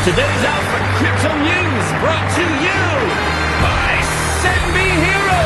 Today's Alpha Crypto News brought to you by SEN B Hero.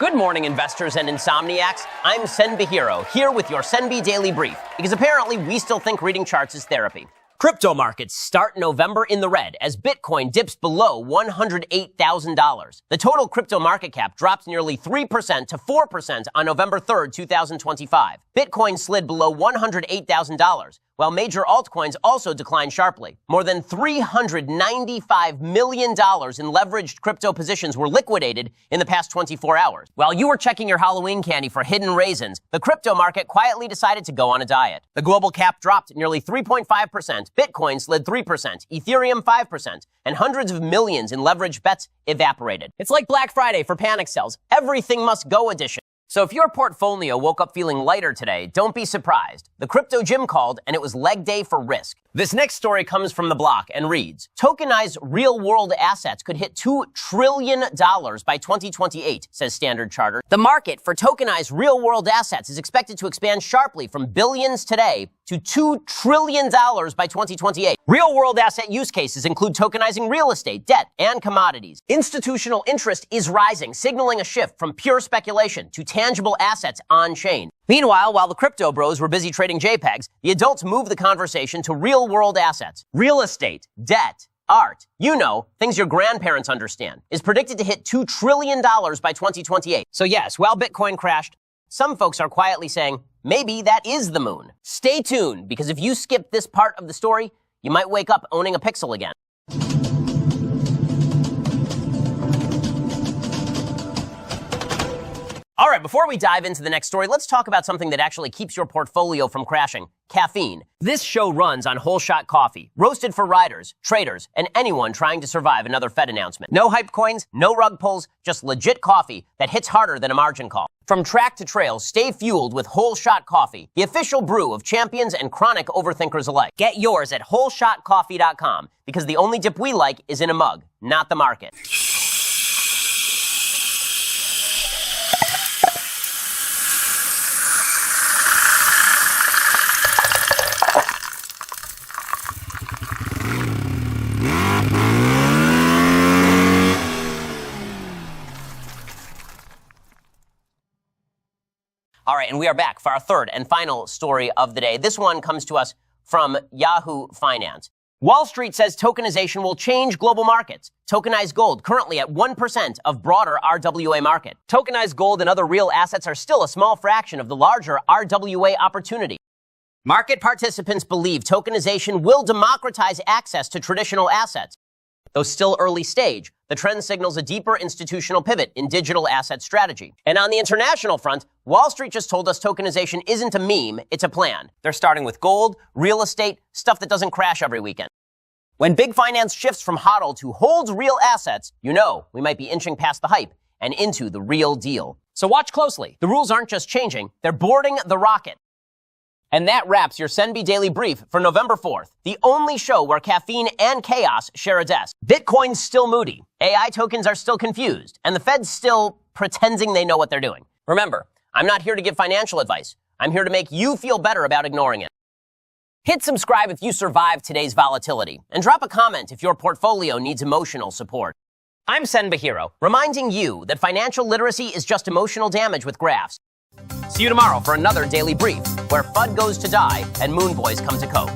Good morning, investors and insomniacs. I'm SEN B Hero, here with your SEN B Daily Brief, because apparently we still think reading charts is therapy. Crypto markets start November in the red as Bitcoin dips below $108,000. The total crypto market cap dropped nearly 3% to 4% on November 3rd, 2025. Bitcoin slid below $108,000, while major altcoins also declined sharply. More than $395 million in leveraged crypto positions were liquidated in the past 24 hours. While you were checking your Halloween candy for hidden raisins, the crypto market quietly decided to go on a diet. The global cap dropped nearly 3.5%, Bitcoin slid 3%, Ethereum 5%, and hundreds of millions in leveraged bets evaporated. It's like Black Friday for panic sells. Everything must go edition. So if your portfolio woke up feeling lighter today, don't be surprised. The crypto gym called, and it was leg day for risk. This next story comes from The Block and reads, tokenized real-world assets could hit $2 trillion by 2028, says Standard Chartered. The market for tokenized real-world assets is expected to expand sharply from billions today to $2 trillion by 2028. Real-world asset use cases include tokenizing real estate, debt, and commodities. Institutional interest is rising, signaling a shift from pure speculation to tangible assets on-chain. Meanwhile, while the crypto bros were busy trading JPEGs, the adults moved the conversation to real-world assets. Real estate, debt, art, things your grandparents understand, is predicted to hit $2 trillion by 2028. So yes, while Bitcoin crashed, some folks are quietly saying, maybe that is the moon. Stay tuned, because if you skip this part of the story, you might wake up owning a pixel again. All right, before we dive into the next story, let's talk about something that actually keeps your portfolio from crashing: caffeine. This show runs on whole shot coffee, roasted for riders, traders, and anyone trying to survive another Fed announcement. No hype coins, no rug pulls, just legit coffee that hits harder than a margin call. From track to trail, stay fueled with Whole Shot Coffee, the official brew of champions and chronic overthinkers alike. Get yours at wholeshotcoffee.com, because the only dip we like is in a mug, not the market. All right, and we are back for our third and final story of the day. This one comes to us from Yahoo Finance. Wall Street says tokenization will change global markets. Tokenized gold currently at 1% of broader RWA market. Tokenized gold and other real assets are still a small fraction of the larger RWA opportunity. Market participants believe tokenization will democratize access to traditional assets. Though still early stage, the trend signals a deeper institutional pivot in digital asset strategy. And on the international front, Wall Street just told us tokenization isn't a meme, it's a plan. They're starting with gold, real estate, stuff that doesn't crash every weekend. When big finance shifts from HODL to holds real assets, we might be inching past the hype and into the real deal. So watch closely. The rules aren't just changing, they're boarding the rocket. And that wraps your SEN B Daily Brief for November 4th, the only show where caffeine and chaos share a desk. Bitcoin's still moody, AI tokens are still confused, and the Fed's still pretending they know what they're doing. Remember, I'm not here to give financial advice. I'm here to make you feel better about ignoring it. Hit subscribe if you survived today's volatility, and drop a comment if your portfolio needs emotional support. I'm SEN B Hero, reminding you that financial literacy is just emotional damage with graphs. See you tomorrow for another Daily Brief, where FUD goes to die and Moon Boys come to cope.